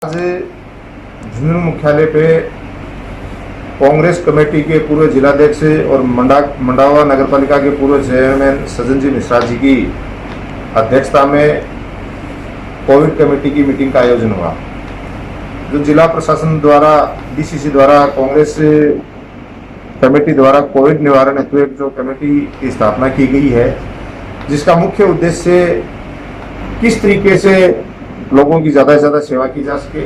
आज झुंझुनू मुख्यालय पे कांग्रेस कमेटी के पूर्व जिलाध्यक्ष और मंडावा नगरपालिका के पूर्व चेयरमैन सज्जन जी मिश्रा जी की अध्यक्षता में कोविड कमेटी की मीटिंग का आयोजन हुआ। जो जिला प्रशासन द्वारा डीसीसी द्वारा कांग्रेस कमेटी द्वारा कोविड निवारण हेतु एक जो कमेटी की स्थापना की गई है, जिसका मुख्य उद्देश्य किस तरीके से लोगों की ज़्यादा से ज़्यादा सेवा की जा सके,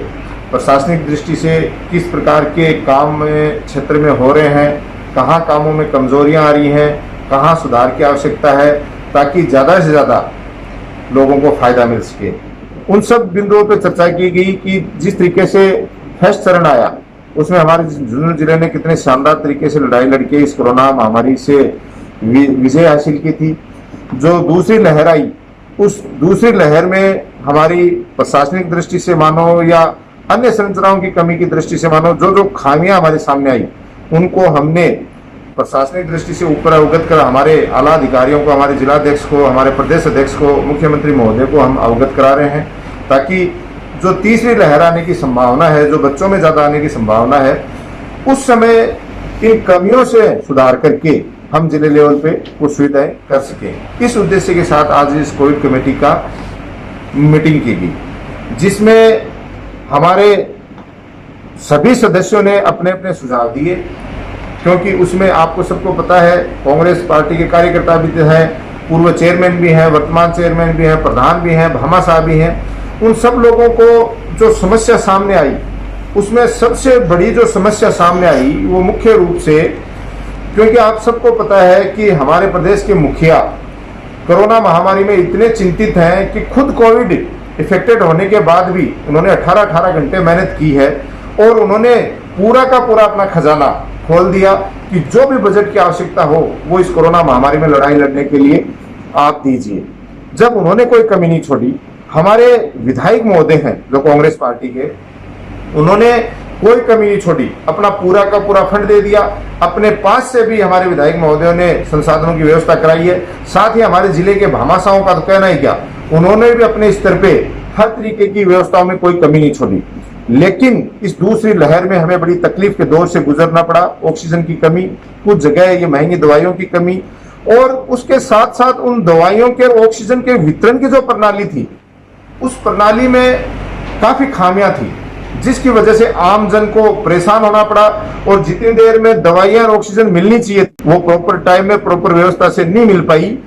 प्रशासनिक दृष्टि से किस प्रकार के काम क्षेत्र में हो रहे हैं, कहाँ कामों में कमजोरियां आ रही हैं, कहाँ सुधार की आवश्यकता है, ताकि ज़्यादा से ज़्यादा लोगों को फायदा मिल सके। उन सब बिंदुओं पर चर्चा की गई कि जिस तरीके से फर्स्ट चरण आया उसमें हमारे झुंझुनू जिले ने कितने शानदार तरीके से लड़ाई लड़के इस कोरोना महामारी से विजय हासिल की थी। जो दूसरी लहर आई, उस दूसरी लहर में हमारी प्रशासनिक दृष्टि से मानो या अन्य संरचनाओं की कमी की दृष्टि से मानो जो जो खामियां हमारे सामने आई, उनको हमने प्रशासनिक दृष्टि से ऊपर अवगत कर हमारे आला अधिकारियों को, हमारे जिलाध्यक्ष को, हमारे प्रदेश अध्यक्ष को, मुख्यमंत्री महोदय को हम अवगत करा रहे हैं, ताकि जो तीसरी लहर आने की संभावना है, जो बच्चों में ज्यादा आने की संभावना है, उस समय इन कमियों से सुधार करके हम जिले लेवल पे कुछ सुविधाएं कर सकें। इस उद्देश्य के साथ आज इस कोविड कमेटी का मीटिंग की गई, जिसमें हमारे सभी सदस्यों ने अपने अपने सुझाव दिए, क्योंकि उसमें आपको सबको पता है कांग्रेस पार्टी के कार्यकर्ता भी हैं, पूर्व चेयरमैन भी हैं, वर्तमान चेयरमैन भी हैं, प्रधान भी हैं, भामाशाह भी हैं। उन सब लोगों को जो समस्या सामने आई, उसमें सबसे बड़ी जो समस्या सामने आई वो मुख्य रूप से, क्योंकि आप सबको पता है कि हमारे प्रदेश के मुखिया कोरोना महामारी में इतने चिंतित हैं कि खुद कोविड इफेक्टेड होने के बाद भी उन्होंने 18 घंटे मेहनत की है और उन्होंने पूरा का पूरा अपना खजाना खोल दिया कि जो भी बजट की आवश्यकता हो वो इस कोरोना महामारी में लड़ाई लड़ने के लिए आप दीजिए। जब उन्होंने कोई कमी नहीं छोड़ी, हमारे विधायक महोदय हैं जो कांग्रेस पार्टी के, उन्होंने कोई कमी नहीं छोड़ी, अपना पूरा का पूरा फंड दे दिया। अपने पास से भी हमारे विधायक महोदयों ने संसाधनों की व्यवस्था कराई है। साथ ही हमारे जिले के भामाशाहों का तो कहना ही क्या, उन्होंने भी अपने स्तर पे हर तरीके की व्यवस्थाओं में कोई कमी नहीं छोड़ी। लेकिन इस दूसरी लहर में हमें बड़ी तकलीफ के दौर से गुजरना पड़ा। ऑक्सीजन की कमी, कुछ जगह ये महंगी दवाइयों की कमी, और उसके साथ साथ उन दवाइयों के ऑक्सीजन के वितरण की जो प्रणाली थी, उस प्रणाली में काफी खामियां थी, जिसकी वजह से आम जन को परेशान होना पड़ा। और जितनी देर में दवाइयां और ऑक्सीजन मिलनी चाहिए वो प्रॉपर टाइम में प्रॉपर व्यवस्था से नहीं मिल पाई,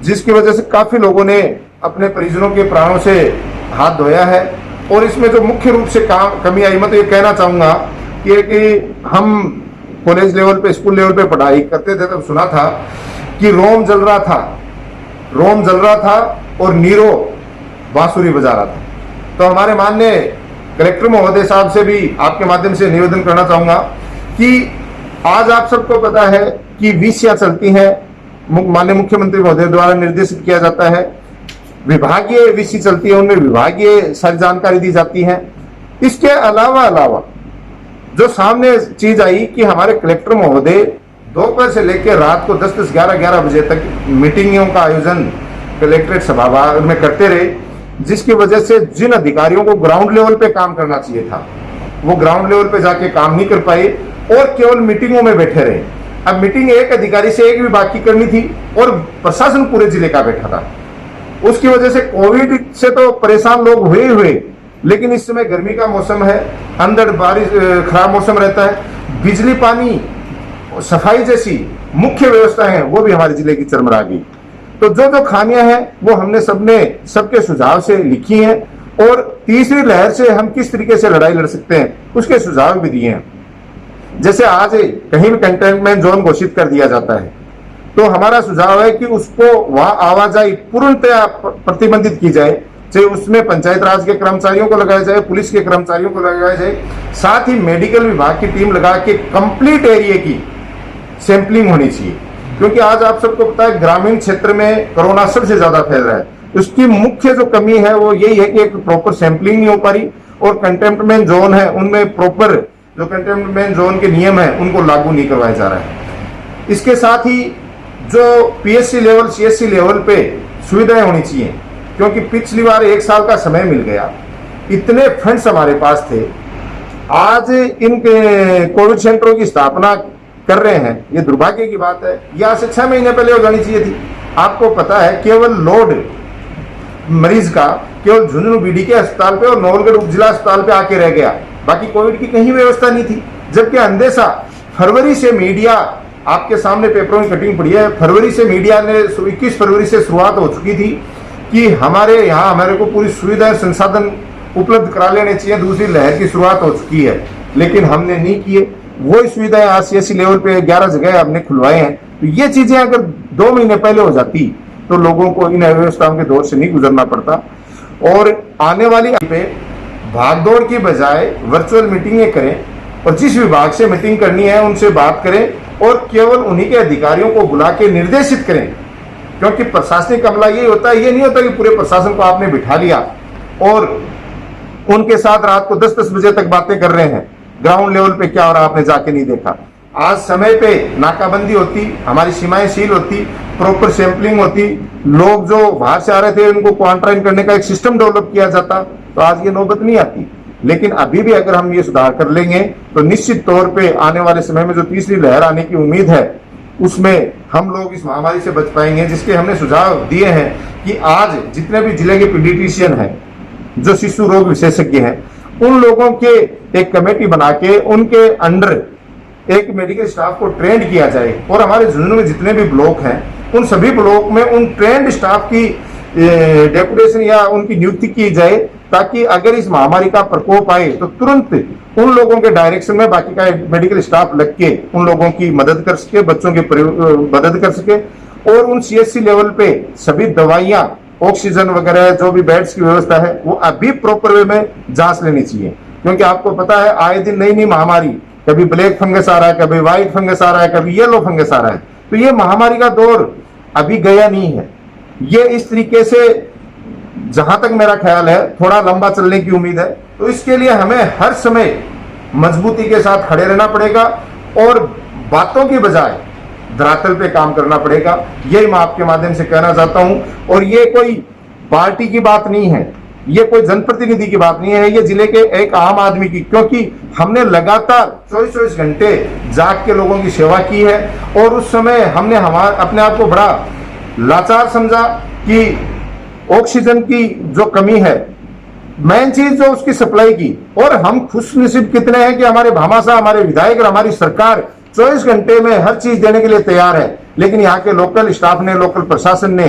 जिसकी वजह से काफी लोगों ने अपने परिजनों के प्राणों से हाथ धोया है। और इसमें जो मुख्य रूप से कमी आई, मैं तो ये कहना चाहूंगा कि हम कॉलेज लेवल पे, स्कूल लेवल पे पढ़ाई करते थे, तब सुना था कि रोम जल रहा था और नीरो बांसुरी बजा रहा था। तो हमारे माननीय कलेक्टर महोदय साहब से भी आपके माध्यम से निवेदन करना चाहूंगा कि आज आप सबको पता है कि वीसियां चलती हैं, माननीय मुख्यमंत्री महोदय द्वारा निर्देशित किया जाता है, विभागीय वीसी चलती है, उनमें विभागीय सारी जानकारी दी जाती है। इसके अलावा जो सामने चीज आई कि हमारे कलेक्टर महोदय दोपहर से लेकर रात को 10-10, 11-11 बजे तक मीटिंगों का आयोजन कलेक्ट्रेट सभागार में करते रहे, जिसकी वजह से जिन अधिकारियों को ग्राउंड लेवल पे काम करना चाहिए था वो ग्राउंड लेवल पे जाके काम नहीं कर पाए और केवल मीटिंगों में बैठे रहे। अब मीटिंग एक अधिकारी से एक भी बाकी करनी थी और प्रशासन पूरे जिले का बैठा था। उसकी वजह से कोविड से तो परेशान लोग हुए, लेकिन इस समय गर्मी का मौसम है, अंदर बारिश, खराब मौसम रहता है, बिजली, पानी, सफाई जैसी मुख्य व्यवस्था है वो भी हमारे जिले की चरमरा गई। तो जो खामियां हैं वो हमने सबके सुझाव से लिखी हैं, और तीसरी लहर से हम किस तरीके से लड़ाई लड़ सकते हैं उसके सुझाव भी दिए हैं। जैसे आज कहीं भी कंटेनमेंट जोन घोषित कर दिया जाता है, तो हमारा सुझाव है कि उसको वहां आवाजाही पूर्णतया प्रतिबंधित की जाए, चाहे उसमें पंचायत राज के कर्मचारियों को लगाया जाए, पुलिस के कर्मचारियों को लगाया जाए, साथ ही मेडिकल विभाग की टीम लगा के कंप्लीट एरिया की सैंपलिंग होनी चाहिए। क्योंकि आज आप सबको पता है ग्रामीण क्षेत्र में कोरोना सबसे ज्यादा फैल रहा है। उसकी मुख्य जो कमी है वो यही है कि एक प्रॉपर सैंपलिंग नहीं हो पा रही, और कंटेनमेंट जोन है उनमें प्रॉपर जो कंटेनमेंट जोन के नियम है उनको लागू नहीं करवाया जा रहा है। इसके साथ ही जो पीएचसी लेवल, सीएचसी लेवल पे सुविधाएं होनी चाहिए, क्योंकि पिछली बार 1 साल का समय मिल गया इतने फंड्स हमारे पास थे, आज इनके कोविड सेंटरों की स्थापना कर रहे हैं, ये दुर्भाग्य की बात है। यह आज से 6 महीने पहले हो जानी चाहिए थी। आपको पता है केवल लोड मरीज का केवल झुंझुनू बीडीके अस्पताल पे और नवलगढ़ उप जिला अस्पताल पे आके रह गया, बाकी कोविड की कहीं व्यवस्था नहीं थी। जबकि अंदेशा फरवरी से मीडिया, आपके सामने पेपरों की कटिंग पड़ी है, फरवरी से मीडिया ने 21 फरवरी से शुरुआत हो चुकी थी कि हमारे यहाँ हमारे को पूरी सुविधा संसाधन उपलब्ध करा लेने चाहिए, दूसरी लहर की शुरुआत हो चुकी है, लेकिन हमने नहीं किए। वही सुविधाएं आज सीएससी लेवल पे 11 जगह हमने खुलवाए हैं। तो ये चीजें अगर 2 महीने पहले हो जाती तो लोगों को इन अव्यवस्थाओं के दौर से नहीं गुजरना पड़ता। और आने वाली पे भागदौड़ की बजाय वर्चुअल मीटिंगें करें और जिस विभाग से मीटिंग करनी है उनसे बात करें और केवल उन्हीं के अधिकारियों को बुला के निर्देशित करें, क्योंकि प्रशासनिक अमला ये होता है, ये नहीं होता कि पूरे प्रशासन को आपने बिठा लिया और उनके साथ रात को 10-10 बजे तक बातें कर रहे हैं, ग्राउंड लेवल पे क्या हो रहा आपने जाके नहीं देखा। आज समय पे नाकाबंदी होती, हमारी सीमाएं सील होती, प्रॉपर सैंपलिंग होती, लोग जो बाहर से आ रहे थे उनको क्वारंटाइन करने का एक सिस्टम डेवलप किया जाता, तो आज ये नौबत नहीं आती। लेकिन अभी भी अगर हम ये सुधार कर लेंगे तो निश्चित तौर पे आने वाले समय में जो तीसरी लहर आने की उम्मीद है उसमें हम लोग इस महामारी से बच पाएंगे। जिसके हमने सुझाव दिए हैं कि आज जितने भी जिले के पीडियाट्रिशियन हैं, जो शिशु रोग विशेषज्ञ हैं, उन लोगों के एक कमेटी बना के उनके अंडर एक मेडिकल स्टाफ को ट्रेंड किया जाए और हमारे झुंझुनू में जितने भी ब्लॉक हैं उन सभी ब्लॉक में उन ट्रेंड स्टाफ की डेपुटेशन या उनकी नियुक्ति की जाए, ताकि अगर इस महामारी का प्रकोप आए तो तुरंत उन लोगों के डायरेक्शन में बाकी का मेडिकल स्टाफ लग के उन लोगों की मदद कर सके, बच्चों की मदद कर सके। और उन सीएससी लेवल पे सभी दवाइयां, ऑक्सीजन वगैरह जो भी बेड्स की व्यवस्था है वो अभी प्रॉपर वे में जांच लेनी चाहिए, क्योंकि आपको पता है आए दिन नई नई महामारी, कभी ब्लैक फंगस आ रहा है, कभी व्हाइट फंगस आ रहा है, कभी येलो फंगस आ रहा है। तो ये महामारी का दौर अभी गया नहीं है। ये इस तरीके से जहां तक मेरा ख्याल है थोड़ा लंबा चलने की उम्मीद है। तो इसके लिए हमें हर समय मजबूती के साथ खड़े रहना पड़ेगा और बातों की बजाय धरातल पे काम करना पड़ेगा। यही मैं आपके माध्यम से कहना चाहता हूं। और ये कोई पार्टी की बात नहीं है, ये कोई जनप्रतिनिधि की बात नहीं है, ये जिले के एक आम आदमी की, क्योंकि हमने लगातार 24 घंटे जाग के लोगों की सेवा की है। और उस समय हमने अपने आप को बड़ा लाचार समझा कि ऑक्सीजन की जो कमी है, मेन चीज जो उसकी सप्लाई की, और हम खुशनसीब कितने हैं कि हमारे भामाशाह, हमारे विधायक और हमारी सरकार 24 घंटे में हर चीज देने के लिए तैयार है। लेकिन यहाँ के लोकल स्टाफ ने, लोकल प्रशासन ने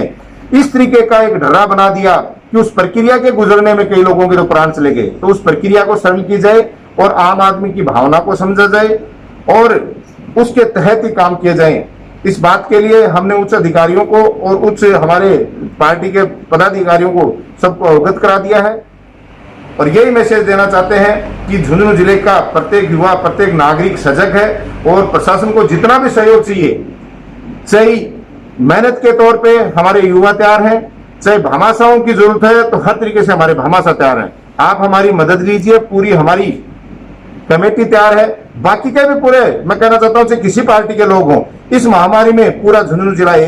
इस तरीके का एक डरा बना दिया कि उस प्रक्रिया के गुजरने में कई लोगों के तो प्राण चले गए। तो उस प्रक्रिया को सरल की जाए और आम आदमी की भावना को समझा जाए और उसके तहत ही काम किए जाए। इस बात के लिए हमने उच्च अधिकारियों को और उच्च हमारे पार्टी के पदाधिकारियों को सबको अवगत करा दिया है। और यही मैसेज देना चाहते हैं कि झुंझुनू जिले का प्रत्येक युवा, प्रत्येक नागरिक सजग है और प्रशासन को जितना भी सहयोग चाहिए, चाहे मेहनत के तौर पे हमारे युवा तैयार हैं, चाहे भामाशाहों की जरूरत है तो हर तरीके से हमारे भामाशाह तैयार हैं। आप हमारी मदद लीजिए, पूरी हमारी कमेटी तैयार है। बाकी के भी पूरे, मैं कहना चाहता हूं, किसी पार्टी के लोग हों, इस महामारी में पूरा झुंझुनू जिला